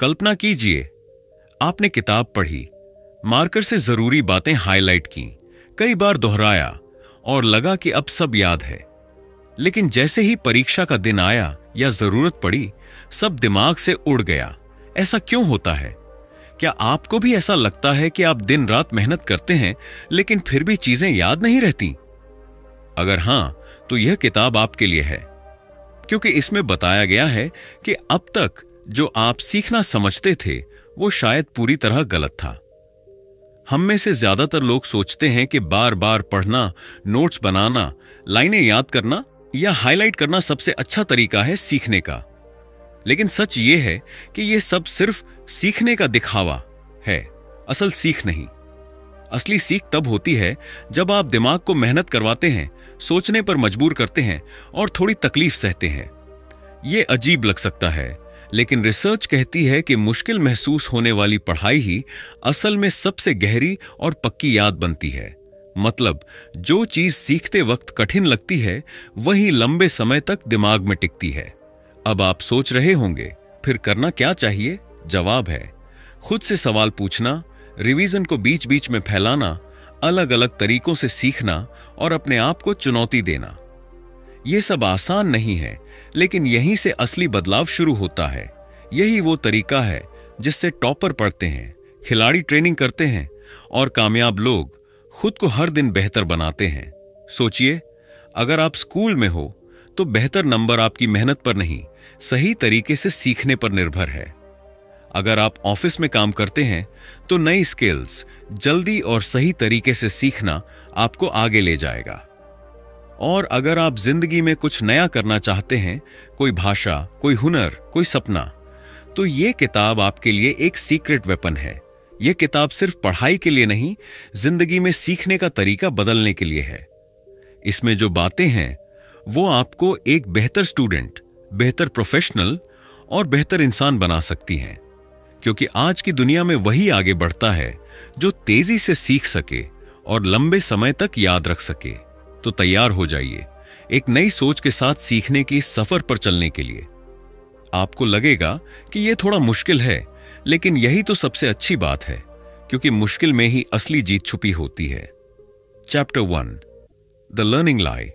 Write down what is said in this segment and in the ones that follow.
कल्पना कीजिए, आपने किताब पढ़ी, मार्कर से जरूरी बातें हाईलाइट की, कई बार दोहराया और लगा कि अब सब याद है। लेकिन जैसे ही परीक्षा का दिन आया या जरूरत पड़ी, सब दिमाग से उड़ गया। ऐसा क्यों होता है? क्या आपको भी ऐसा लगता है कि आप दिन रात मेहनत करते हैं लेकिन फिर भी चीजें याद नहीं रहती? अगर हां, तो यह किताब आपके लिए है, क्योंकि इसमें बताया गया है कि अब तक जो आप सीखना समझते थे वो शायद पूरी तरह गलत था। हम में से ज्यादातर लोग सोचते हैं कि बार बार पढ़ना, नोट्स बनाना, लाइनें याद करना या हाईलाइट करना सबसे अच्छा तरीका है सीखने का। लेकिन सच ये है कि ये सब सिर्फ सीखने का दिखावा है, असल सीख नहीं। असली सीख तब होती है जब आप दिमाग को मेहनत करवाते हैं, सोचने पर मजबूर करते हैं और थोड़ी तकलीफ सहते हैं। ये अजीब लग सकता है, लेकिन रिसर्च कहती है कि मुश्किल महसूस होने वाली पढ़ाई ही असल में सबसे गहरी और पक्की याद बनती है। मतलब जो चीज सीखते वक्त कठिन लगती है वही लंबे समय तक दिमाग में टिकती है। अब आप सोच रहे होंगे, फिर करना क्या चाहिए? जवाब है, खुद से सवाल पूछना, रिवीजन को बीच बीच में फैलाना, अलग अलग तरीकों से सीखना और अपने आप को चुनौती देना। यह सब आसान नहीं है, लेकिन यहीं से असली बदलाव शुरू होता है। यही वो तरीका है जिससे टॉपर पढ़ते हैं, खिलाड़ी ट्रेनिंग करते हैं और कामयाब लोग खुद को हर दिन बेहतर बनाते हैं। सोचिए, अगर आप स्कूल में हो तो बेहतर नंबर आपकी मेहनत पर नहीं, सही तरीके से सीखने पर निर्भर है। अगर आप ऑफिस में काम करते हैं तो नई स्किल्स जल्दी और सही तरीके से सीखना आपको आगे ले जाएगा। और अगर आप जिंदगी में कुछ नया करना चाहते हैं, कोई भाषा, कोई हुनर, कोई सपना, तो ये किताब आपके लिए एक सीक्रेट वेपन है। यह किताब सिर्फ पढ़ाई के लिए नहीं, जिंदगी में सीखने का तरीका बदलने के लिए है। इसमें जो बातें हैं वो आपको एक बेहतर स्टूडेंट, बेहतर प्रोफेशनल और बेहतर इंसान बना सकती हैं। क्योंकि आज की दुनिया में वही आगे बढ़ता है जो तेजी से सीख सके और लंबे समय तक याद रख सके। तो तैयार हो जाइए एक नई सोच के साथ सीखने की सफर पर चलने के लिए। आपको लगेगा कि यह थोड़ा मुश्किल है, लेकिन यही तो सबसे अच्छी बात है, क्योंकि मुश्किल में ही असली जीत छुपी होती है। Chapter 1, the learning lie,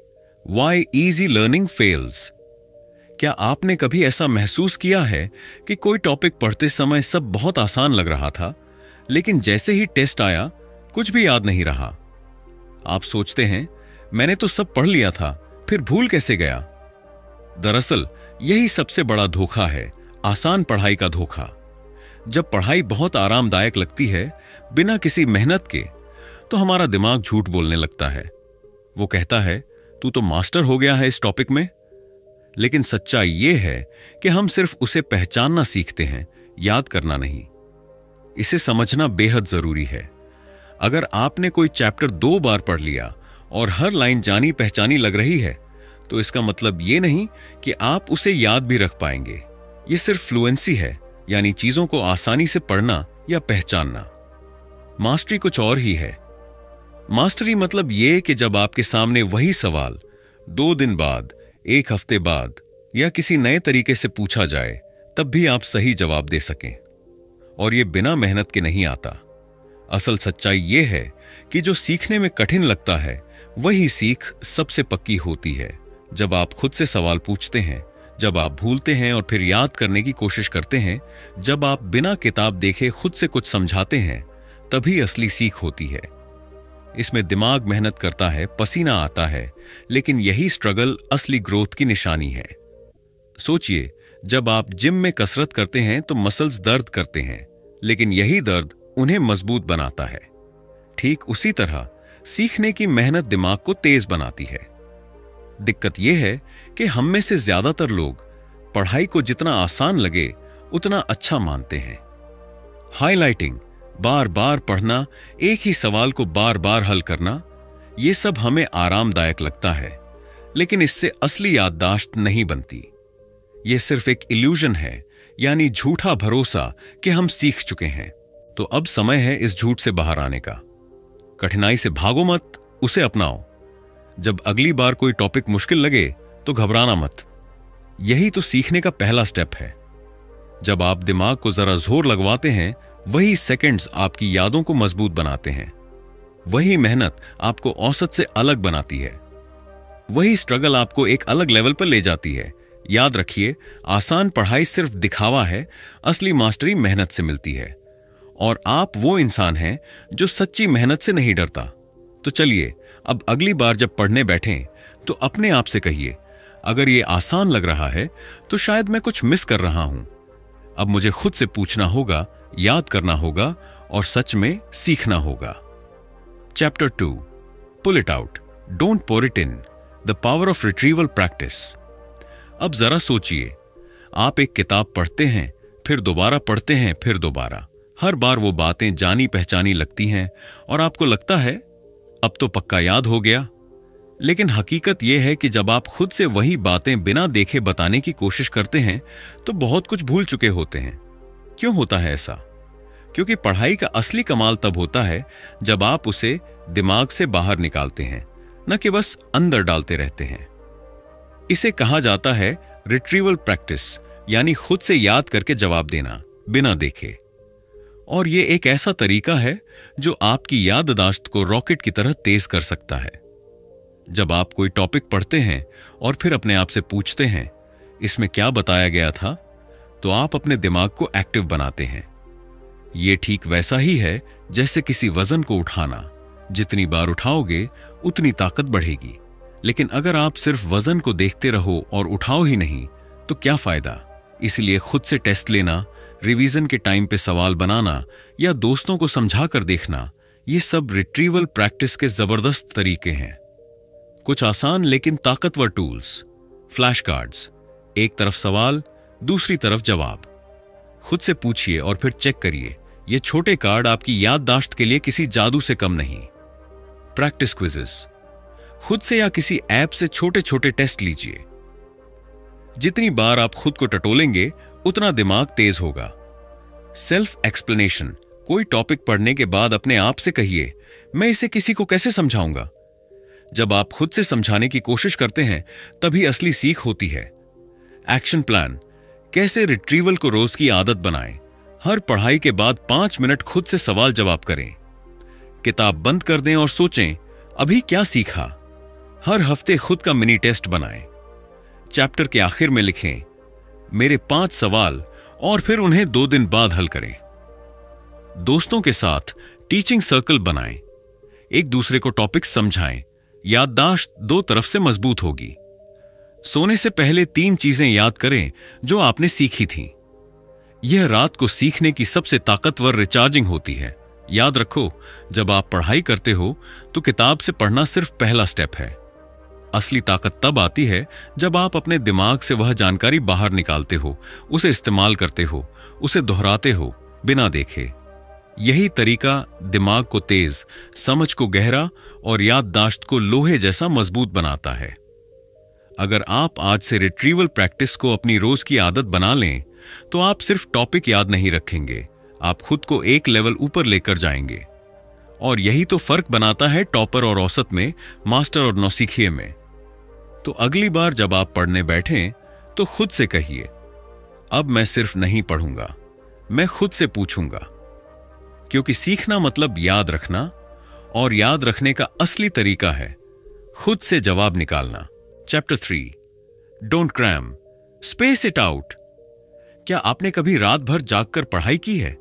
why easy learning fails. क्या आपने कभी ऐसा महसूस किया है कि कोई टॉपिक पढ़ते समय सब बहुत आसान लग रहा था, लेकिन जैसे ही टेस्ट आया कुछ भी याद नहीं रहा? आप सोचते हैं, मैंने तो सब पढ़ लिया था, फिर भूल कैसे गया? दरअसल यही सबसे बड़ा धोखा है, आसान पढ़ाई का धोखा। जब पढ़ाई बहुत आरामदायक लगती है, बिना किसी मेहनत के, तो हमारा दिमाग झूठ बोलने लगता है। वो कहता है, तू तो मास्टर हो गया है इस टॉपिक में। लेकिन सच्चाई यह है कि हम सिर्फ उसे पहचानना सीखते हैं, याद करना नहीं। इसे समझना बेहद जरूरी है। अगर आपने कोई चैप्टर 2 बार पढ़ लिया और हर लाइन जानी पहचानी लग रही है, तो इसका मतलब यह नहीं कि आप उसे याद भी रख पाएंगे। यह सिर्फ फ्लुएंसी है, यानी चीजों को आसानी से पढ़ना या पहचानना। मास्टरी कुछ और ही है। मास्टरी मतलब यह कि जब आपके सामने वही सवाल 2 दिन बाद, 1 हफ्ते बाद या किसी नए तरीके से पूछा जाए, तब भी आप सही जवाब दे सकें। और यह बिना मेहनत के नहीं आता। असल सच्चाई यह है कि जो सीखने में कठिन लगता है वही सीख सबसे पक्की होती है। जब आप खुद से सवाल पूछते हैं, जब आप भूलते हैं और फिर याद करने की कोशिश करते हैं, जब आप बिना किताब देखे खुद से कुछ समझाते हैं, तभी असली सीख होती है। इसमें दिमाग मेहनत करता है, पसीना आता है, लेकिन यही स्ट्रगल असली ग्रोथ की निशानी है। सोचिए, जब आप जिम में कसरत करते हैं तो मसल्स दर्द करते हैं, लेकिन यही दर्द उन्हें मजबूत बनाता है। ठीक उसी तरह सीखने की मेहनत दिमाग को तेज बनाती है। दिक्कत यह है कि हम में से ज्यादातर लोग पढ़ाई को जितना आसान लगे उतना अच्छा मानते हैं। हाइलाइटिंग, बार बार पढ़ना, एक ही सवाल को बार बार हल करना, यह सब हमें आरामदायक लगता है, लेकिन इससे असली याददाश्त नहीं बनती। यह सिर्फ एक इल्यूजन है, यानी झूठा भरोसा कि हम सीख चुके हैं। तो अब समय है इस झूठ से बाहर आने का। कठिनाई से भागो मत, उसे अपनाओ। जब अगली बार कोई टॉपिक मुश्किल लगे तो घबराना मत। यही तो सीखने का पहला स्टेप है। जब आप दिमाग को जरा जोर लगवाते हैं, वही सेकंड्स आपकी यादों को मजबूत बनाते हैं। वही मेहनत आपको औसत से अलग बनाती है। वही स्ट्रगल आपको एक अलग लेवल पर ले जाती है। याद रखिए, आसान पढ़ाई सिर्फ दिखावा है, असली मास्टरी मेहनत से मिलती है। और आप वो इंसान हैं जो सच्ची मेहनत से नहीं डरता। तो चलिए, अब अगली बार जब पढ़ने बैठें तो अपने आप से कहिए, अगर ये आसान लग रहा है तो शायद मैं कुछ मिस कर रहा हूं। अब मुझे खुद से पूछना होगा, याद करना होगा और सच में सीखना होगा। Chapter 2, pull it out, don't pour it in, the power of retrieval practice. अब जरा सोचिए, आप एक किताब पढ़ते हैं, फिर दोबारा पढ़ते हैं, फिर दोबारा। हर बार वो बातें जानी पहचानी लगती हैं और आपको लगता है अब तो पक्का याद हो गया। लेकिन हकीकत यह है कि जब आप खुद से वही बातें बिना देखे बताने की कोशिश करते हैं तो बहुत कुछ भूल चुके होते हैं। क्यों होता है ऐसा? क्योंकि पढ़ाई का असली कमाल तब होता है जब आप उसे दिमाग से बाहर निकालते हैं, न कि बस अंदर डालते रहते हैं। इसे कहा जाता है रिट्रीवल प्रैक्टिस, यानी खुद से याद करके जवाब देना बिना देखे। और यह एक ऐसा तरीका है जो आपकी याददाश्त को रॉकेट की तरह तेज कर सकता है। जब आप कोई टॉपिक पढ़ते हैं और फिर अपने आप से पूछते हैं इसमें क्या बताया गया था, तो आप अपने दिमाग को एक्टिव बनाते हैं। यह ठीक वैसा ही है जैसे किसी वजन को उठाना। जितनी बार उठाओगे उतनी ताकत बढ़ेगी। लेकिन अगर आप सिर्फ वजन को देखते रहो और उठाओ ही नहीं तो क्या फायदा? इसलिए खुद से टेस्ट लेना, रिवीजन के टाइम पे सवाल बनाना या दोस्तों को समझा कर देखना, ये सब रिट्रीवल प्रैक्टिस के जबरदस्त तरीके हैं। कुछ आसान लेकिन ताकतवर टूल्स। फ्लैश कार्ड्स, एक तरफ सवाल, दूसरी तरफ जवाब। खुद से पूछिए और फिर चेक करिए। ये छोटे कार्ड आपकी याददाश्त के लिए किसी जादू से कम नहीं। प्रैक्टिस क्विजेस, खुद से या किसी ऐप से छोटे छोटे टेस्ट लीजिए। जितनी बार आप खुद को टटोलेंगे उतना दिमाग तेज होगा। सेल्फ एक्सप्लेनेशन, कोई टॉपिक पढ़ने के बाद अपने आप से कहिए, मैं इसे किसी को कैसे समझाऊंगा? जब आप खुद से समझाने की कोशिश करते हैं तभी असली सीख होती है। एक्शन प्लान, कैसे रिट्रीवल को रोज की आदत बनाएं। हर पढ़ाई के बाद 5 मिनट खुद से सवाल जवाब करें। किताब बंद कर दें और सोचें, अभी क्या सीखा? हर हफ्ते खुद का मिनी टेस्ट बनाएं। चैप्टर के आखिर में लिखें, मेरे 5 सवाल, और फिर उन्हें 2 दिन बाद हल करें। दोस्तों के साथ टीचिंग सर्कल बनाएं। एक दूसरे को टॉपिक समझाएं। याददाश्त 2 तरफ से मजबूत होगी। सोने से पहले 3 चीजें याद करें जो आपने सीखी थीं। यह रात को सीखने की सबसे ताकतवर रिचार्जिंग होती है। याद रखो, जब आप पढ़ाई करते हो तो किताब से पढ़ना सिर्फ पहला स्टेप है। असली ताकत तब आती है जब आप अपने दिमाग से वह जानकारी बाहर निकालते हो, उसे इस्तेमाल करते हो, उसे दोहराते हो बिना देखे। यही तरीका दिमाग को तेज, समझ को गहरा और याददाश्त को लोहे जैसा मजबूत बनाता है। अगर आप आज से रिट्रीवल प्रैक्टिस को अपनी रोज की आदत बना लें तो आप सिर्फ टॉपिक याद नहीं रखेंगे, आप खुद को एक लेवल ऊपर लेकर जाएंगे। और यही तो फर्क बनाता है टॉपर और औसत में, मास्टर और नौसिखिए में। तो अगली बार जब आप पढ़ने बैठें तो खुद से कहिए, अब मैं सिर्फ नहीं पढ़ूंगा, मैं खुद से पूछूंगा। क्योंकि सीखना मतलब याद रखना, और याद रखने का असली तरीका है खुद से जवाब निकालना। Chapter 3, don't cram, space it out. क्या आपने कभी रात भर जागकर पढ़ाई की है?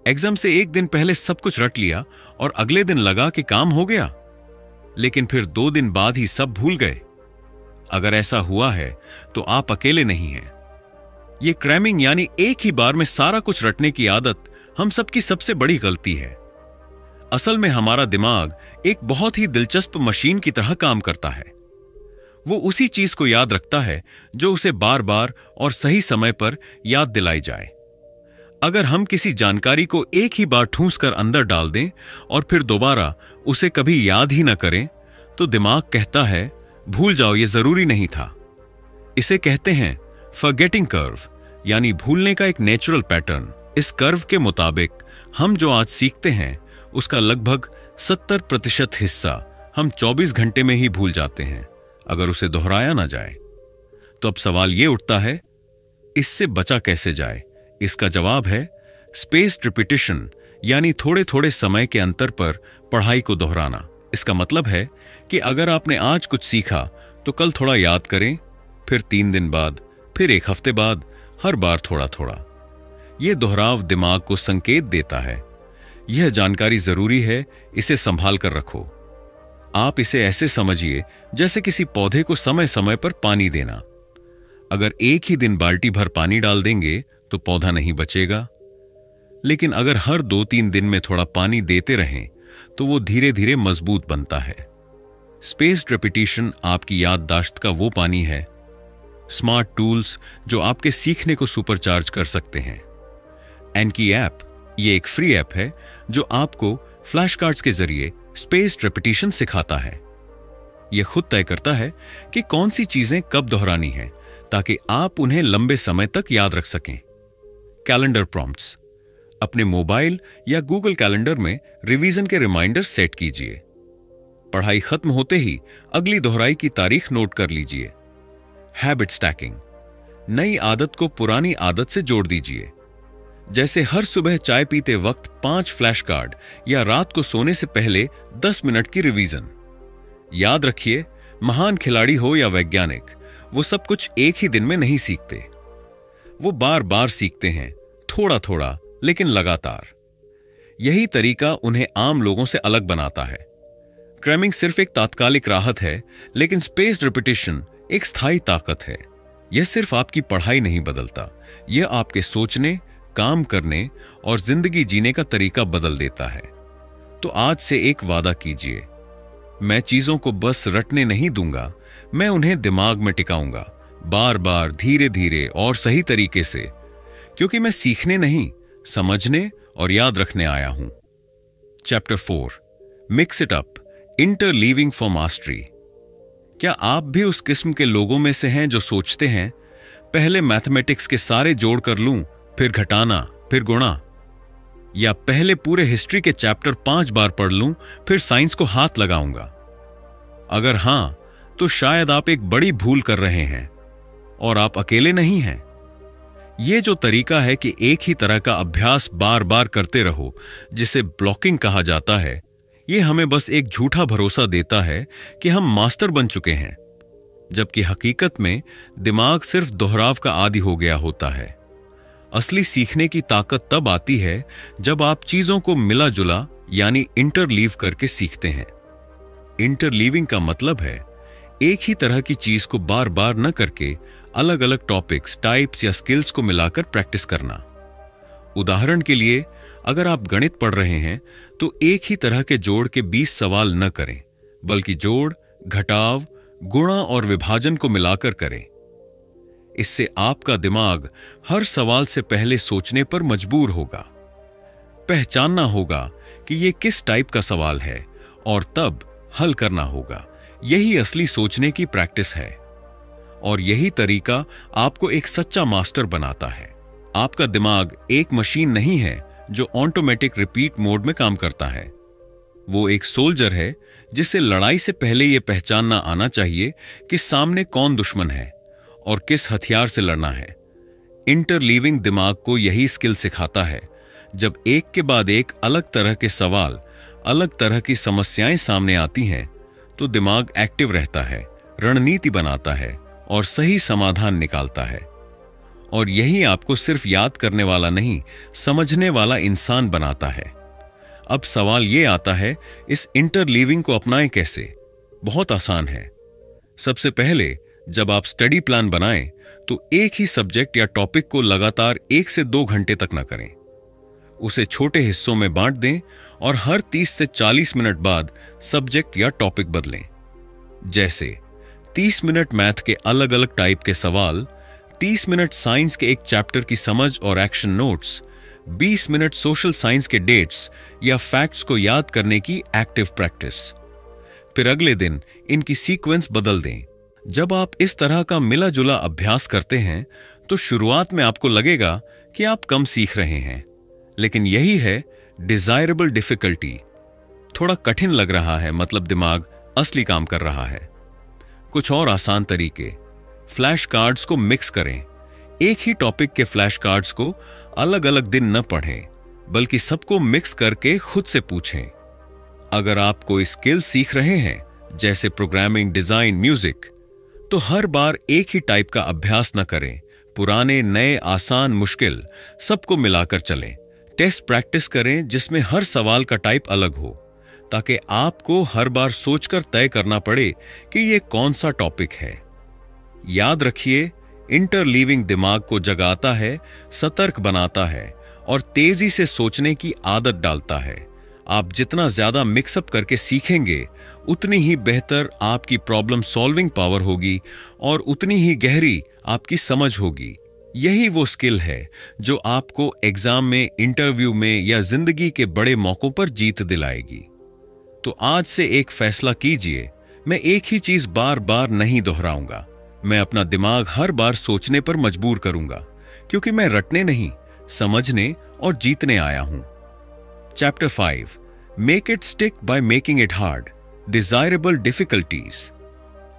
एग्जाम से एक दिन पहले सब कुछ रट लिया और अगले दिन लगा कि काम हो गया, लेकिन फिर 2 दिन बाद ही सब भूल गए? अगर ऐसा हुआ है तो आप अकेले नहीं हैं। यह क्रैमिंग यानी एक ही बार में सारा कुछ रटने की आदत हम सबकी सबसे बड़ी गलती है। असल में हमारा दिमाग एक बहुत ही दिलचस्प मशीन की तरह काम करता है। वो उसी चीज को याद रखता है जो उसे बार बार और सही समय पर याद दिलाई जाए। अगर हम किसी जानकारी को एक ही बार ठूंस कर अंदर डाल दें और फिर दोबारा उसे कभी याद ही न करें तो दिमाग कहता है, भूल जाओ, ये जरूरी नहीं था। इसे कहते हैं फॉरगेटिंग कर्व, यानी भूलने का एक नेचुरल पैटर्न। इस कर्व के मुताबिक हम जो आज सीखते हैं उसका लगभग 70% हिस्सा हम 24 घंटे में ही भूल जाते हैं, अगर उसे दोहराया ना जाए। तो अब सवाल यह उठता है, इससे बचा कैसे जाए? इसका जवाब है स्पेस्ड रिपीटिशन, यानी थोड़े थोड़े समय के अंतर पर पढ़ाई को दोहराना। इसका मतलब है कि अगर आपने आज कुछ सीखा तो कल थोड़ा याद करें, फिर 3 दिन बाद, फिर 1 हफ्ते बाद, हर बार थोड़ा थोड़ा। यह दोहराव दिमाग को संकेत देता है, यह जानकारी जरूरी है, इसे संभाल कर रखो। आप इसे ऐसे समझिए जैसे किसी पौधे को समय समय पर पानी देना। अगर एक ही दिन बाल्टी भर पानी डाल देंगे तो पौधा नहीं बचेगा, लेकिन अगर हर 2-3 दिन में थोड़ा पानी देते रहें तो वो धीरे धीरे मजबूत बनता है। स्पेस्ड रेपिटेशन आपकी याददाश्त का वो पानी है। स्मार्ट टूल्स जो आपके सीखने को सुपरचार्ज कर सकते हैं। एनकी ऐप, ये एक फ्री ऐप है जो आपको फ्लैश कार्ड्स के जरिए स्पेस्ड रेपिटेशन सिखाता है। यह खुद तय करता है कि कौन सी चीजें कब दोहरानी है ताकि आप उन्हें लंबे समय तक याद रख सकें। कैलेंडर प्रॉम्प्ट्स, अपने मोबाइल या गूगल कैलेंडर में रिवीजन के रिमाइंडर सेट कीजिए। पढ़ाई खत्म होते ही अगली दोहराई की तारीख नोट कर लीजिए। हैबिट स्टैकिंग, नई आदत को पुरानी आदत से जोड़ दीजिए। जैसे हर सुबह चाय पीते वक्त 5 फ्लैश कार्ड या रात को सोने से पहले 10 मिनट की रिवीजन। याद रखिए, महान खिलाड़ी हो या वैज्ञानिक, वो सब कुछ एक ही दिन में नहीं सीखते। वो बार बार सीखते हैं, थोड़ा थोड़ा लेकिन लगातार। यही तरीका उन्हें आम लोगों से अलग बनाता है। क्रैमिंग सिर्फ एक तात्कालिक राहत है, लेकिन स्पेस्ड रिपीटिशन एक स्थायी ताकत है। यह सिर्फ आपकी पढ़ाई नहीं बदलता, यह आपके सोचने, काम करने और जिंदगी जीने का तरीका बदल देता है। तो आज से एक वादा कीजिए, मैं चीजों को बस रटने नहीं दूंगा, मैं उन्हें दिमाग में टिकाऊंगा, बार बार, धीरे धीरे और सही तरीके से, क्योंकि मैं सीखने नहीं, समझने और याद रखने आया हूं। Chapter 4, mix it up, interleaving for mastery. क्या आप भी उस किस्म के लोगों में से हैं जो सोचते हैं, पहले मैथमेटिक्स के सारे जोड़ कर लूं, फिर घटाना, फिर गुणा? या पहले पूरे हिस्ट्री के चैप्टर 5 बार पढ़ लूं, फिर साइंस को हाथ लगाऊंगा? अगर हां, तो शायद आप एक बड़ी भूल कर रहे हैं और आप अकेले नहीं हैं। यह जो तरीका है कि एक ही तरह का अभ्यास बार बार करते रहो, जिसे ब्लॉकिंग कहा जाता है, यह हमें बस एक झूठा भरोसा देता है कि हम मास्टर बन चुके हैं, जबकि हकीकत में दिमाग सिर्फ दोहराव का आदी हो गया होता है। असली सीखने की ताकत तब आती है जब आप चीजों को मिला जुला यानी इंटरलीव करके सीखते हैं। इंटरलीविंग का मतलब है एक ही तरह की चीज को बार बार न करके अलग अलग टॉपिक्स, टाइप्स या स्किल्स को मिलाकर प्रैक्टिस करना। उदाहरण के लिए, अगर आप गणित पढ़ रहे हैं तो एक ही तरह के जोड़ के 20 सवाल न करें, बल्कि जोड़, घटाव, गुणा और विभाजन को मिलाकर करें। इससे आपका दिमाग हर सवाल से पहले सोचने पर मजबूर होगा, पहचानना होगा कि यह किस टाइप का सवाल है और तब हल करना होगा। यही असली सोचने की प्रैक्टिस है और यही तरीका आपको एक सच्चा मास्टर बनाता है। आपका दिमाग एक मशीन नहीं है जो ऑटोमेटिक रिपीट मोड में काम करता है। वो एक सोल्जर है जिसे लड़ाई से पहले यह पहचानना आना चाहिए कि सामने कौन दुश्मन है और किस हथियार से लड़ना है। इंटरलीविंग दिमाग को यही स्किल सिखाता है। जब एक के बाद एक अलग तरह के सवाल, अलग तरह की समस्याएं सामने आती हैं, तो दिमाग एक्टिव रहता है, रणनीति बनाता है और सही समाधान निकालता है। और यही आपको सिर्फ याद करने वाला नहीं, समझने वाला इंसान बनाता है। अब सवाल यह आता है, इस इंटरलीविंग को अपनाएं कैसे? बहुत आसान है। सबसे पहले जब आप स्टडी प्लान बनाएं तो एक ही सब्जेक्ट या टॉपिक को लगातार 1 से 2 घंटे तक न करें। उसे छोटे हिस्सों में बांट दें और हर 30 से 40 मिनट बाद सब्जेक्ट या टॉपिक बदलें। जैसे 30 मिनट मैथ के अलग अलग टाइप के सवाल, 30 मिनट साइंस के एक चैप्टर की समझ और action notes, 20 minute social science के डेट्स या फैक्ट्स को याद करने की एक्टिव प्रैक्टिस। फिर अगले दिन इनकी सीक्वेंस बदल दें। जब आप इस तरह का मिला जुला अभ्यास करते हैं तो शुरुआत में आपको लगेगा कि आप कम सीख रहे हैं, लेकिन यही है डिजायरेबल डिफिकल्टी। थोड़ा कठिन लग रहा है, मतलब दिमाग असली काम कर रहा है। कुछ और आसान तरीके, फ्लैश कार्ड्स को मिक्स करें। एक ही टॉपिक के फ्लैश कार्ड्स को अलग अलग दिन न पढ़ें, बल्कि सबको मिक्स करके खुद से पूछें। अगर आप कोई स्किल सीख रहे हैं, जैसे प्रोग्रामिंग, डिजाइन, म्यूजिक, तो हर बार एक ही टाइप का अभ्यास न करें। पुराने, नए, आसान, मुश्किल सबको मिलाकर चलें। टेस्ट प्रैक्टिस करें जिसमें हर सवाल का टाइप अलग हो, ताकि आपको हर बार सोचकर तय करना पड़े कि यह कौन सा टॉपिक है। याद रखिए, इंटरलीविंग दिमाग को जगाता है, सतर्क बनाता है और तेजी से सोचने की आदत डालता है। आप जितना ज्यादा मिक्सअप करके सीखेंगे, उतनी ही बेहतर आपकी प्रॉब्लम सॉल्विंग पावर होगी और उतनी ही गहरी आपकी समझ होगी। यही वो स्किल है जो आपको एग्जाम में, इंटरव्यू में या जिंदगी के बड़े मौकों पर जीत दिलाएगी। तो आज से एक फैसला कीजिए, मैं एक ही चीज बार बार नहीं दोहराऊंगा। मैं अपना दिमाग हर बार सोचने पर मजबूर करूंगा, क्योंकि मैं रटने नहीं, समझने और जीतने आया हूं। Chapter 5, make it stick by making it hard, desirable difficulties.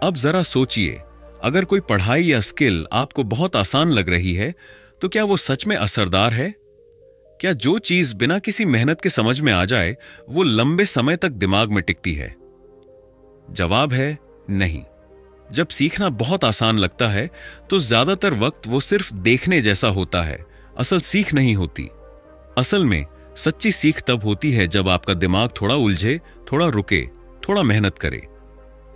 अब जरा सोचिए, अगर कोई पढ़ाई या स्किल आपको बहुत आसान लग रही है, तो क्या वो सच में असरदार है? क्या जो चीज बिना किसी मेहनत के समझ में आ जाए, वो लंबे समय तक दिमाग में टिकती है? जवाब है नहीं। जब सीखना बहुत आसान लगता है, तो ज्यादातर वक्त वो सिर्फ देखने जैसा होता है, असल सीख नहीं होती। असल में सच्ची सीख तब होती है जब आपका दिमाग थोड़ा उलझे, थोड़ा रुके, थोड़ा मेहनत करे।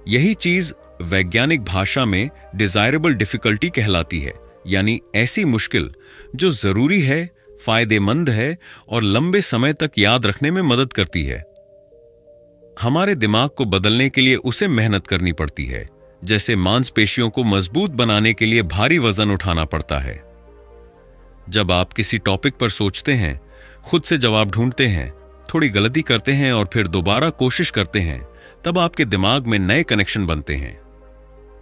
यही चीज वैज्ञानिक भाषा में डिजायरेबल डिफिकल्टी कहलाती है, यानी ऐसी मुश्किल जो जरूरी है, फायदेमंद है और लंबे समय तक याद रखने में मदद करती है। हमारे दिमाग को बदलने के लिए उसे मेहनत करनी पड़ती है, जैसे मांसपेशियों को मजबूत बनाने के लिए भारी वजन उठाना पड़ता है। जब आप किसी टॉपिक पर सोचते हैं, खुद से जवाब ढूंढते हैं, थोड़ी गलती करते हैं और फिर दोबारा कोशिश करते हैं, तब आपके दिमाग में नए कनेक्शन बनते हैं।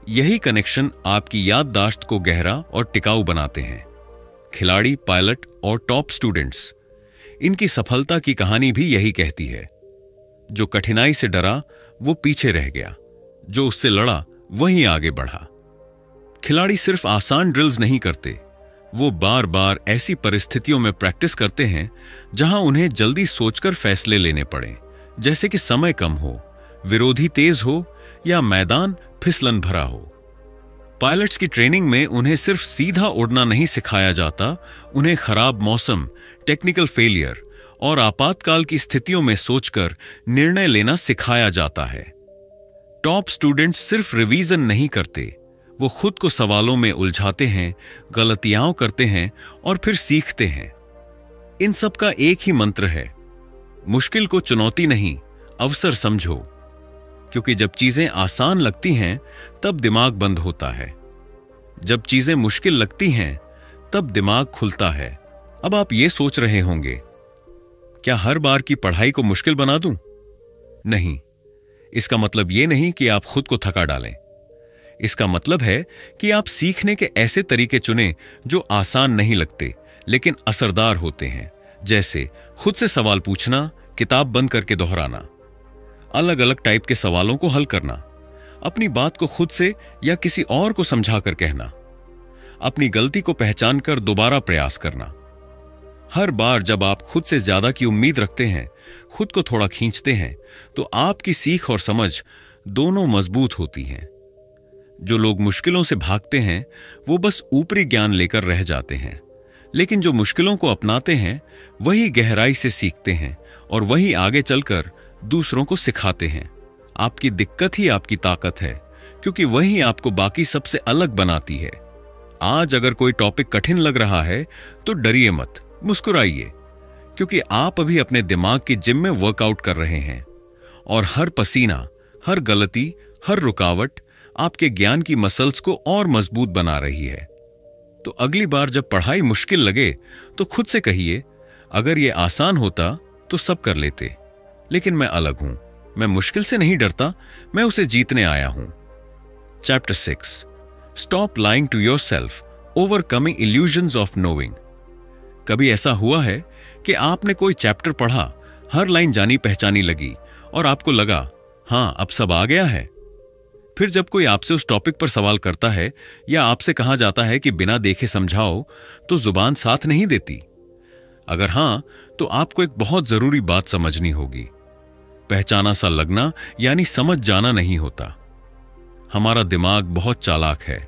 यही कनेक्शन आपकी याददाश्त को गहरा और टिकाऊ बनाते हैं। खिलाड़ी, पायलट और टॉप स्टूडेंट्स, इनकी सफलता की कहानी भी यही कहती है। जो कठिनाई से डरा वो पीछे रह गया, जो उससे लड़ा वहीं आगे बढ़ा। खिलाड़ी सिर्फ आसान ड्रिल्स नहीं करते, वो बार बार ऐसी परिस्थितियों में प्रैक्टिस करते हैं जहां उन्हें जल्दी सोचकर फैसले लेने पड़े, जैसे कि समय कम हो, विरोधी तेज हो या मैदान फिसलन भरा हो। पायलट्स की ट्रेनिंग में उन्हें सिर्फ सीधा उड़ना नहीं सिखाया जाता, उन्हें खराब मौसम, टेक्निकल फेलियर और आपातकाल की स्थितियों में सोचकर निर्णय लेना सिखाया जाता है। टॉप स्टूडेंट्स सिर्फ रिवीजन नहीं करते, वो खुद को सवालों में उलझाते हैं, गलतियां करते हैं और फिर सीखते हैं। इन सब का एक ही मंत्र है, मुश्किल को चुनौती नहीं, अवसर समझो। क्योंकि जब चीजें आसान लगती हैं, तब दिमाग बंद होता है। जब चीजें मुश्किल लगती हैं, तब दिमाग खुलता है। अब आप ये सोच रहे होंगे, क्या हर बार की पढ़ाई को मुश्किल बना दूं? नहीं, इसका मतलब यह नहीं कि आप खुद को थका डालें। इसका मतलब है कि आप सीखने के ऐसे तरीके चुनें जो आसान नहीं लगते, लेकिन असरदार होते हैं। जैसे खुद से सवाल पूछना, किताब बंद करके दोहराना, अलग अलग टाइप के सवालों को हल करना, अपनी बात को खुद से या किसी और को समझाकर कहना, अपनी गलती को पहचानकर दोबारा प्रयास करना। हर बार जब आप खुद से ज्यादा की उम्मीद रखते हैं, खुद को थोड़ा खींचते हैं, तो आपकी सीख और समझ दोनों मजबूत होती हैं। जो लोग मुश्किलों से भागते हैं, वो बस ऊपरी ज्ञान लेकर रह जाते हैं, लेकिन जो मुश्किलों को अपनाते हैं, वही गहराई से सीखते हैं और वही आगे चलकर दूसरों को सिखाते हैं। आपकी दिक्कत ही आपकी ताकत है, क्योंकि वही आपको बाकी सबसे अलग बनाती है। आज अगर कोई टॉपिक कठिन लग रहा है, तो डरिए मत, मुस्कुराइए, क्योंकि आप अभी अपने दिमाग की जिम में वर्कआउट कर रहे हैं और हर पसीना, हर गलती, हर रुकावट आपके ज्ञान की मसल्स को और मजबूत बना रही है। तो अगली बार जब पढ़ाई मुश्किल लगे, तो खुद से कहिए, अगर यह आसान होता तो सब कर लेते, लेकिन मैं अलग हूं। मैं मुश्किल से नहीं डरता, मैं उसे जीतने आया हूं। Chapter 6, stop lying to yourself, overcoming illusions of knowing. कभी ऐसा हुआ है कि आपने कोई चैप्टर पढ़ा, हर लाइन जानी पहचानी लगी और आपको लगा, हां अब सब आ गया है। फिर जब कोई आपसे उस टॉपिक पर सवाल करता है या आपसे कहा जाता है कि बिना देखे समझाओ, तो जुबान साथ नहीं देती। अगर हां, तो आपको एक बहुत जरूरी बात समझनी होगी। पहचाना सा लगना यानी समझ जाना नहीं होता। हमारा दिमाग बहुत चालाक है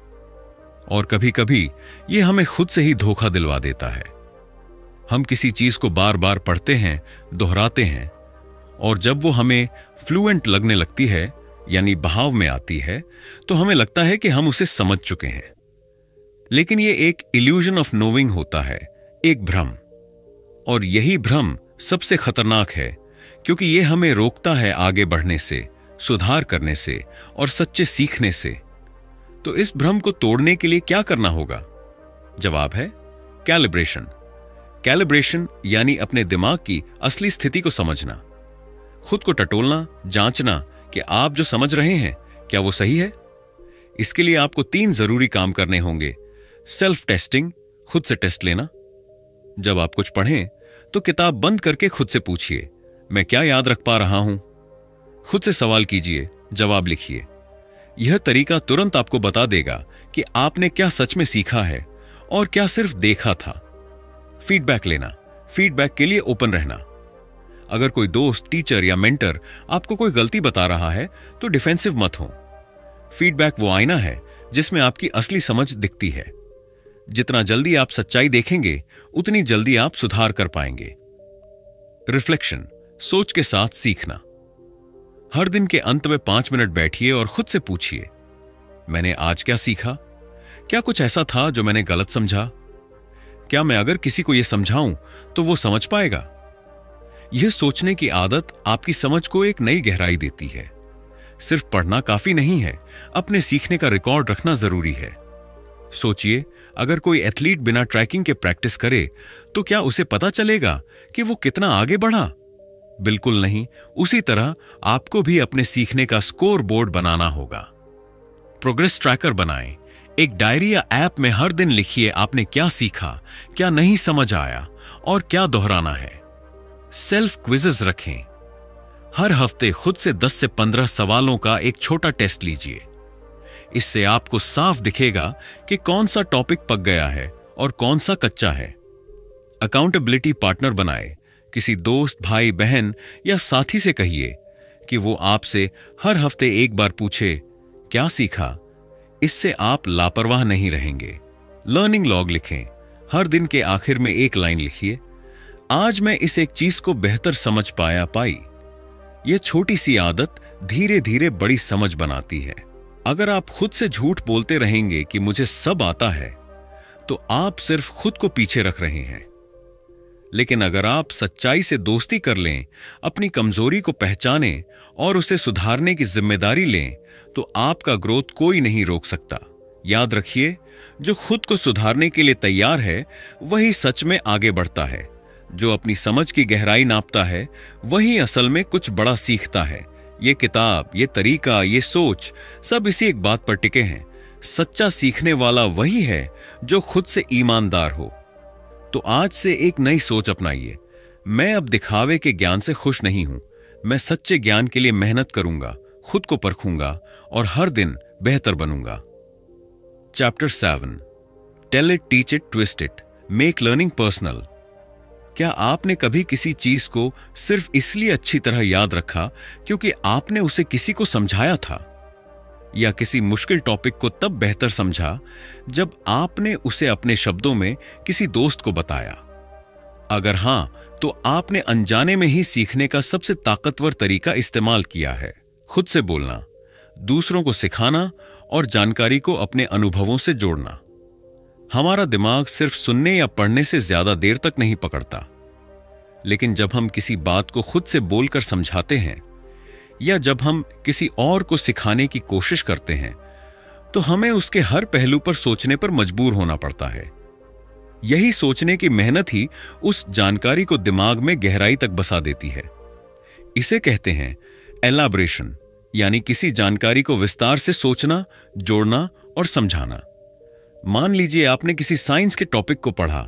और कभी कभी यह हमें खुद से ही धोखा दिलवा देता है। हम किसी चीज को बार बार पढ़ते हैं, दोहराते हैं, और जब वो हमें फ्लुएंट लगने लगती है यानी बहाव में आती है, तो हमें लगता है कि हम उसे समझ चुके हैं। लेकिन यह एक इल्यूजन ऑफ नोइंग होता है, एक भ्रम। और यही भ्रम सबसे खतरनाक है, क्योंकि यह हमें रोकता है आगे बढ़ने से, सुधार करने से और सच्चे सीखने से। तो इस भ्रम को तोड़ने के लिए क्या करना होगा? जवाब है कैलिब्रेशन। कैलिब्रेशन यानी अपने दिमाग की असली स्थिति को समझना, खुद को टटोलना, जांचना कि आप जो समझ रहे हैं क्या वो सही है। इसके लिए आपको 3 जरूरी काम करने होंगे। सेल्फ टेस्टिंग, खुद से टेस्ट लेना। जब आप कुछ पढ़ें तो किताब बंद करके खुद से पूछिए, मैं क्या याद रख पा रहा हूं? खुद से सवाल कीजिए, जवाब लिखिए। यह तरीका तुरंत आपको बता देगा कि आपने क्या सच में सीखा है और क्या सिर्फ देखा था। फीडबैक लेना, फीडबैक के लिए ओपन रहना। अगर कोई दोस्त, टीचर या मेंटर आपको कोई गलती बता रहा है तो डिफेंसिव मत हो। फीडबैक वो आईना है जिसमें आपकी असली समझ दिखती है। जितना जल्दी आप सच्चाई देखेंगे, उतनी जल्दी आप सुधार कर पाएंगे। रिफ्लेक्शन, सोच के साथ सीखना। हर दिन के अंत में 5 मिनट बैठिए और खुद से पूछिए, मैंने आज क्या सीखा? क्या कुछ ऐसा था जो मैंने गलत समझा? क्या मैं अगर किसी को यह समझाऊं तो वो समझ पाएगा? यह सोचने की आदत आपकी समझ को एक नई गहराई देती है। सिर्फ पढ़ना काफी नहीं है, अपने सीखने का रिकॉर्ड रखना जरूरी है। सोचिए, अगर कोई एथलीट बिना ट्रैकिंग के प्रैक्टिस करे तो क्या उसे पता चलेगा कि वो कितना आगे बढ़ा? बिल्कुल नहीं। उसी तरह आपको भी अपने सीखने का स्कोर बोर्ड बनाना होगा। प्रोग्रेस ट्रैकर बनाएं। एक डायरी या ऐप में हर दिन लिखिए आपने क्या सीखा, क्या नहीं समझ आया और क्या दोहराना है। सेल्फ क्विज़ेस रखें। हर हफ्ते खुद से 10 से 15 सवालों का एक छोटा टेस्ट लीजिए। इससे आपको साफ दिखेगा कि कौन सा टॉपिक पक गया है और कौन सा कच्चा है। अकाउंटेबिलिटी पार्टनर बनाए। किसी दोस्त, भाई, बहन या साथी से कहिए कि वो आपसे हर हफ्ते एक बार पूछे, क्या सीखा? इससे आप लापरवाह नहीं रहेंगे। लर्निंग लॉग लिखें। हर दिन के आखिर में एक लाइन लिखिए, आज मैं इस एक चीज को बेहतर समझ पाई। यह छोटी सी आदत धीरे धीरे बड़ी समझ बनाती है। अगर आप खुद से झूठ बोलते रहेंगे कि मुझे सब आता है, तो आप सिर्फ खुद को पीछे रख रहे हैं। लेकिन अगर आप सच्चाई से दोस्ती कर लें, अपनी कमजोरी को पहचानें और उसे सुधारने की जिम्मेदारी लें, तो आपका ग्रोथ कोई नहीं रोक सकता। याद रखिए, जो खुद को सुधारने के लिए तैयार है वही सच में आगे बढ़ता है। जो अपनी समझ की गहराई नापता है वही असल में कुछ बड़ा सीखता है। ये किताब, ये तरीका, ये सोच सब इसी एक बात पर टिके हैं। सच्चा सीखने वाला वही है जो खुद से ईमानदार हो। तो आज से एक नई सोच अपनाइए। मैं अब दिखावे के ज्ञान से खुश नहीं हूं। मैं सच्चे ज्ञान के लिए मेहनत करूंगा, खुद को परखूंगा और हर दिन बेहतर बनूंगा। Chapter 7, tell it, teach it, twist it, make learning personal. क्या आपने कभी किसी चीज को सिर्फ इसलिए अच्छी तरह याद रखा क्योंकि आपने उसे किसी को समझाया था, या किसी मुश्किल टॉपिक को तब बेहतर समझा जब आपने उसे अपने शब्दों में किसी दोस्त को बताया? अगर हां, तो आपने अनजाने में ही सीखने का सबसे ताकतवर तरीका इस्तेमाल किया है। खुद से बोलना, दूसरों को सिखाना और जानकारी को अपने अनुभवों से जोड़ना। हमारा दिमाग सिर्फ सुनने या पढ़ने से ज्यादा देर तक नहीं पकड़ता, लेकिन जब हम किसी बात को खुद से बोलकर समझाते हैं या जब हम किसी और को सिखाने की कोशिश करते हैं, तो हमें उसके हर पहलू पर सोचने पर मजबूर होना पड़ता है। यही सोचने की मेहनत ही उस जानकारी को दिमाग में गहराई तक बसा देती है। इसे कहते हैं एलाब्रेशन, यानी किसी जानकारी को विस्तार से सोचना, जोड़ना और समझाना। मान लीजिए आपने किसी साइंस के टॉपिक को पढ़ा।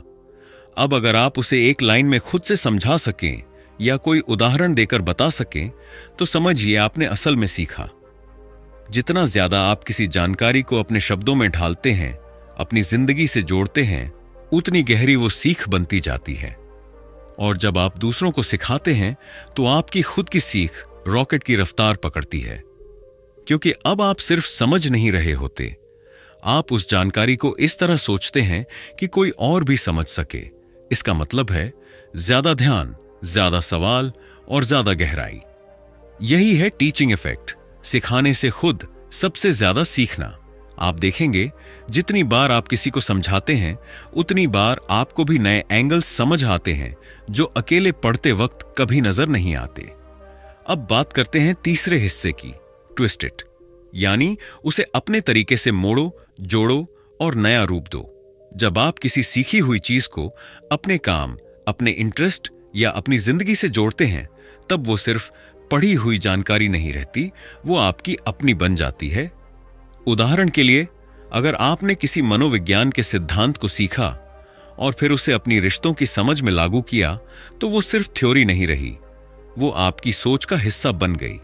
अब अगर आप उसे एक लाइन में खुद से समझा सकें या कोई उदाहरण देकर बता सकें, तो समझिए आपने असल में सीखा। जितना ज्यादा आप किसी जानकारी को अपने शब्दों में ढालते हैं, अपनी जिंदगी से जोड़ते हैं, उतनी गहरी वो सीख बनती जाती है। और जब आप दूसरों को सिखाते हैं तो आपकी खुद की सीख रॉकेट की रफ्तार पकड़ती है, क्योंकि अब आप सिर्फ समझ नहीं रहे होते, आप उस जानकारी को इस तरह सोचते हैं कि कोई और भी समझ सके। इसका मतलब है ज्यादा ध्यान, ज्यादा सवाल और ज्यादा गहराई। यही है टीचिंग इफेक्ट, सिखाने से खुद सबसे ज्यादा सीखना। आप देखेंगे जितनी बार आप किसी को समझाते हैं, उतनी बार आपको भी नए एंगल्स समझ आते हैं जो अकेले पढ़ते वक्त कभी नजर नहीं आते। अब बात करते हैं तीसरे हिस्से की, ट्विस्ट इट, यानी उसे अपने तरीके से मोड़ो, जोड़ो और नया रूप दो। जब आप किसी सीखी हुई चीज को अपने काम, अपने इंटरेस्ट या अपनी जिंदगी से जोड़ते हैं, तब वो सिर्फ पढ़ी हुई जानकारी नहीं रहती, वो आपकी अपनी बन जाती है। उदाहरण के लिए, अगर आपने किसी मनोविज्ञान के सिद्धांत को सीखा और फिर उसे अपनी रिश्तों की समझ में लागू किया, तो वो सिर्फ थ्योरी नहीं रही, वो आपकी सोच का हिस्सा बन गई।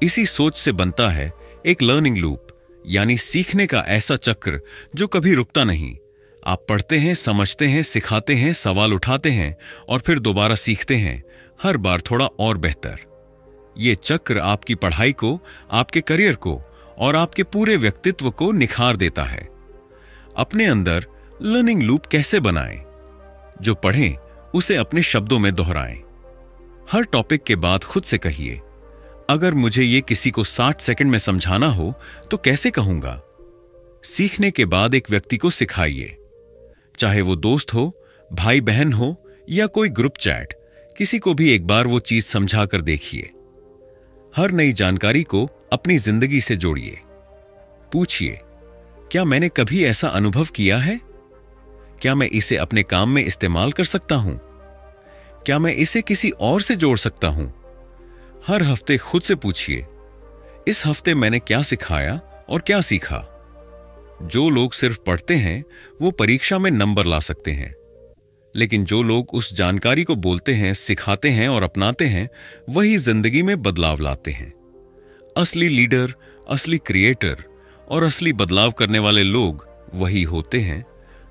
इसी सोच से बनता है एक लर्निंग लूप, यानी सीखने का ऐसा चक्र जो कभी रुकता नहीं। आप पढ़ते हैं, समझते हैं, सिखाते हैं, सवाल उठाते हैं और फिर दोबारा सीखते हैं, हर बार थोड़ा और बेहतर। ये चक्र आपकी पढ़ाई को, आपके करियर को और आपके पूरे व्यक्तित्व को निखार देता है। अपने अंदर लर्निंग लूप कैसे बनाएं? जो पढ़ें उसे अपने शब्दों में दोहराएं। हर टॉपिक के बाद खुद से कहिए, अगर मुझे ये किसी को 60 सेकंड में समझाना हो तो कैसे कहूंगा? सीखने के बाद एक व्यक्ति को सिखाइए, चाहे वो दोस्त हो, भाई बहन हो या कोई ग्रुप चैट, किसी को भी एक बार वो चीज समझा कर देखिए। हर नई जानकारी को अपनी जिंदगी से जोड़िए। पूछिए, क्या मैंने कभी ऐसा अनुभव किया है? क्या मैं इसे अपने काम में इस्तेमाल कर सकता हूं? क्या मैं इसे किसी और से जोड़ सकता हूं? हर हफ्ते खुद से पूछिए, इस हफ्ते मैंने क्या सिखाया और क्या सीखा? जो लोग सिर्फ पढ़ते हैं वो परीक्षा में नंबर ला सकते हैं, लेकिन जो लोग उस जानकारी को बोलते हैं, सिखाते हैं और अपनाते हैं, वही जिंदगी में बदलाव लाते हैं। असली लीडर, असली क्रिएटर और असली बदलाव करने वाले लोग वही होते हैं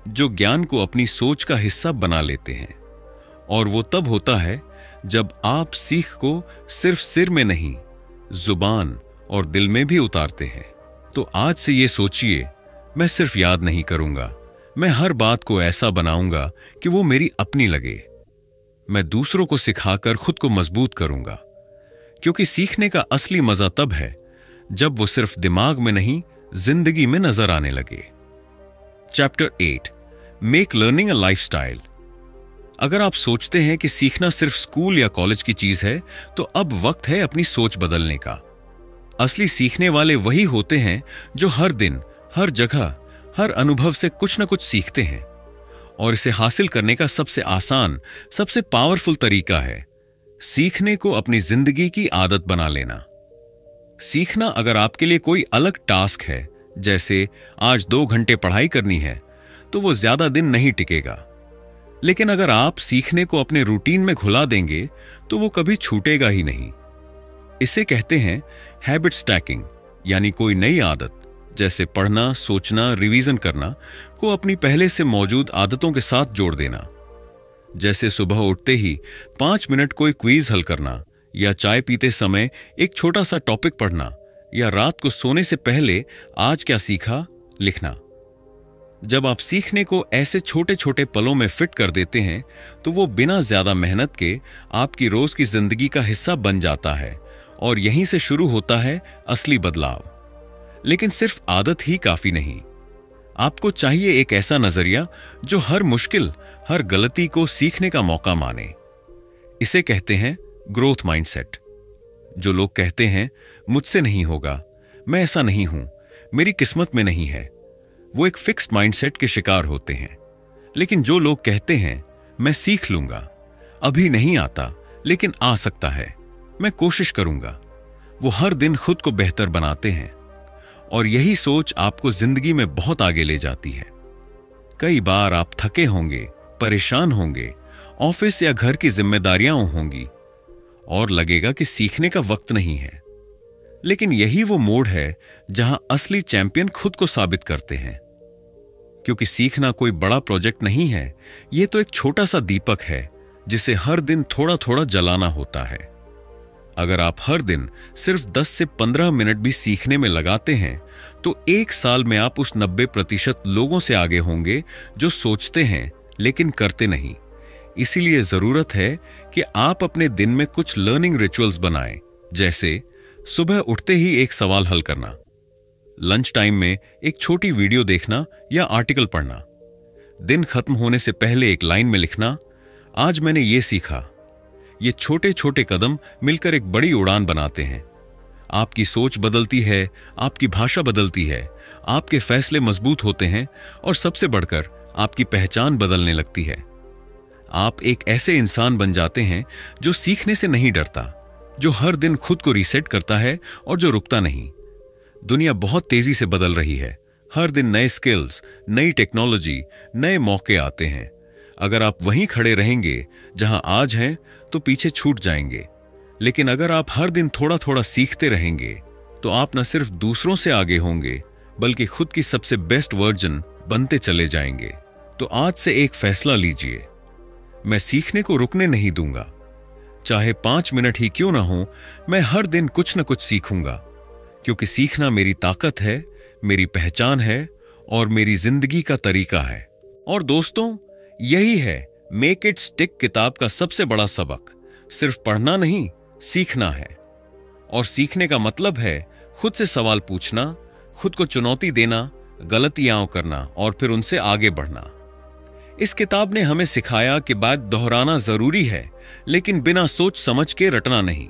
जो ज्ञान को अपनी सोच का हिस्सा बना लेते हैं। और वो तब होता है जब आप सीख को सिर्फ सिर में नहीं, जुबान और दिल में भी उतारते हैं। तो आज से ये सोचिए, मैं सिर्फ याद नहीं करूंगा, मैं हर बात को ऐसा बनाऊंगा कि वो मेरी अपनी लगे। मैं दूसरों को सिखाकर खुद को मजबूत करूंगा, क्योंकि सीखने का असली मजा तब है जब वो सिर्फ दिमाग में नहीं, जिंदगी में नजर आने लगे। Chapter 8, make learning a lifestyle. अगर आप सोचते हैं कि सीखना सिर्फ स्कूल या कॉलेज की चीज है, तो अब वक्त है अपनी सोच बदलने का। असली सीखने वाले वही होते हैं जो हर दिन, हर जगह, हर अनुभव से कुछ न कुछ सीखते हैं। और इसे हासिल करने का सबसे आसान, सबसे पावरफुल तरीका है सीखने को अपनी जिंदगी की आदत बना लेना। सीखना अगर आपके लिए कोई अलग टास्क है, जैसे आज 2 घंटे पढ़ाई करनी है, तो वो ज्यादा दिन नहीं टिकेगा। लेकिन अगर आप सीखने को अपने रूटीन में घुला देंगे तो वो कभी छूटेगा ही नहीं। इसे कहते हैं हैबिट स्टैकिंग, यानी कोई नई आदत जैसे पढ़ना, सोचना, रिवीजन करना को अपनी पहले से मौजूद आदतों के साथ जोड़ देना। जैसे सुबह उठते ही 5 मिनट कोई क्विज हल करना, या चाय पीते समय एक छोटा सा टॉपिक पढ़ना, या रात को सोने से पहले आज क्या सीखा लिखना। जब आप सीखने को ऐसे छोटे छोटे पलों में फिट कर देते हैं तो वो बिना ज्यादा मेहनत के आपकी रोज की जिंदगी का हिस्सा बन जाता है, और यहीं से शुरू होता है असली बदलाव। लेकिन सिर्फ आदत ही काफी नहीं, आपको चाहिए एक ऐसा नजरिया जो हर मुश्किल, हर गलती को सीखने का मौका माने। इसे कहते हैं ग्रोथ माइंडसेट। जो लोग कहते हैं मुझसे नहीं होगा, मैं ऐसा नहीं हूं, मेरी किस्मत में नहीं है, वो एक फिक्स्ड माइंडसेट के शिकार होते हैं। लेकिन जो लोग कहते हैं मैं सीख लूंगा, अभी नहीं आता लेकिन आ सकता है, मैं कोशिश करूंगा, वो हर दिन खुद को बेहतर बनाते हैं। और यही सोच आपको जिंदगी में बहुत आगे ले जाती है। कई बार आप थके होंगे, परेशान होंगे, ऑफिस या घर की जिम्मेदारियां होंगी और लगेगा कि सीखने का वक्त नहीं है। लेकिन यही वो मोड़ है जहां असली चैंपियन खुद को साबित करते हैं। क्योंकि सीखना कोई बड़ा प्रोजेक्ट नहीं है, यह तो एक छोटा सा दीपक है जिसे हर दिन थोड़ा थोड़ा जलाना होता है। अगर आप हर दिन सिर्फ 10 से 15 मिनट भी सीखने में लगाते हैं तो 1 साल में आप उस 90% लोगों से आगे होंगे जो सोचते हैं लेकिन करते नहीं। इसीलिए जरूरत है कि आप अपने दिन में कुछ लर्निंग रिचुअल्स बनाएं, जैसे सुबह उठते ही एक सवाल हल करना, लंच टाइम में एक छोटी वीडियो देखना या आर्टिकल पढ़ना, दिन खत्म होने से पहले एक लाइन में लिखना, आज मैंने ये सीखा। ये छोटे छोटे कदम मिलकर एक बड़ी उड़ान बनाते हैं। आपकी सोच बदलती है, आपकी भाषा बदलती है, आपके फैसले मजबूत होते हैं और सबसे बढ़कर आपकी पहचान बदलने लगती है। आप एक ऐसे इंसान बन जाते हैं जो सीखने से नहीं डरता, जो हर दिन खुद को रीसेट करता है और जो रुकता नहीं। दुनिया बहुत तेजी से बदल रही है। हर दिन नए स्किल्स, नई टेक्नोलॉजी, नए मौके आते हैं। अगर आप वहीं खड़े रहेंगे जहां आज हैं तो पीछे छूट जाएंगे। लेकिन अगर आप हर दिन थोड़ा थोड़ा सीखते रहेंगे तो आप न सिर्फ दूसरों से आगे होंगे बल्कि खुद की सबसे बेस्ट वर्जन बनते चले जाएंगे। तो आज से एक फैसला लीजिए, मैं सीखने को रुकने नहीं दूंगा। चाहे 5 मिनट ही क्यों ना हो, मैं हर दिन कुछ न कुछ सीखूंगा, क्योंकि सीखना मेरी ताकत है, मेरी पहचान है और मेरी जिंदगी का तरीका है। और दोस्तों, यही है मेक इट स्टिक किताब का सबसे बड़ा सबक। सिर्फ पढ़ना नहीं, सीखना है। और सीखने का मतलब है खुद से सवाल पूछना, खुद को चुनौती देना, गलतियां करना और फिर उनसे आगे बढ़ना। इस किताब ने हमें सिखाया कि बात दोहराना जरूरी है, लेकिन बिना सोच समझ के रटना नहीं।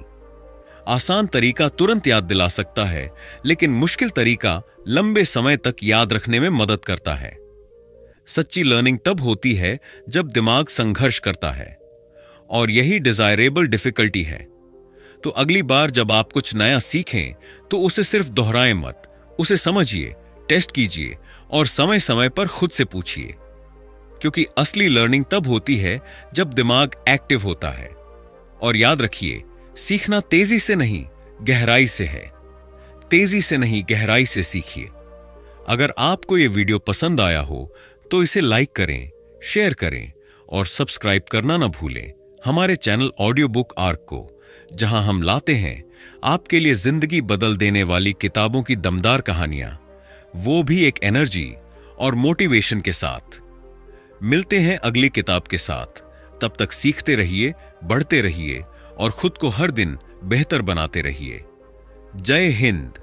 आसान तरीका तुरंत याद दिला सकता है, लेकिन मुश्किल तरीका लंबे समय तक याद रखने में मदद करता है। सच्ची लर्निंग तब होती है जब दिमाग संघर्ष करता है, और यही डिजायरेबल डिफिकल्टी है। तो अगली बार जब आप कुछ नया सीखें तो उसे सिर्फ दोहराएं मत, उसे समझिए, टेस्ट कीजिए और समय समय पर खुद से पूछिए। क्योंकि असली लर्निंग तब होती है जब दिमाग एक्टिव होता है। और याद रखिए, सीखना तेजी से नहीं, गहराई से है। तेजी से नहीं, गहराई से सीखिए। अगर आपको यह वीडियो पसंद आया हो तो इसे लाइक करें, शेयर करें और सब्सक्राइब करना ना भूलें हमारे चैनल ऑडियो बुक आर्क को, जहां हम लाते हैं आपके लिए जिंदगी बदल देने वाली किताबों की दमदार कहानियां, वो भी एक एनर्जी और मोटिवेशन के साथ। मिलते हैं अगली किताब के साथ। तब तक सीखते रहिए, बढ़ते रहिए और खुद को हर दिन बेहतर बनाते रहिए। जय हिंद।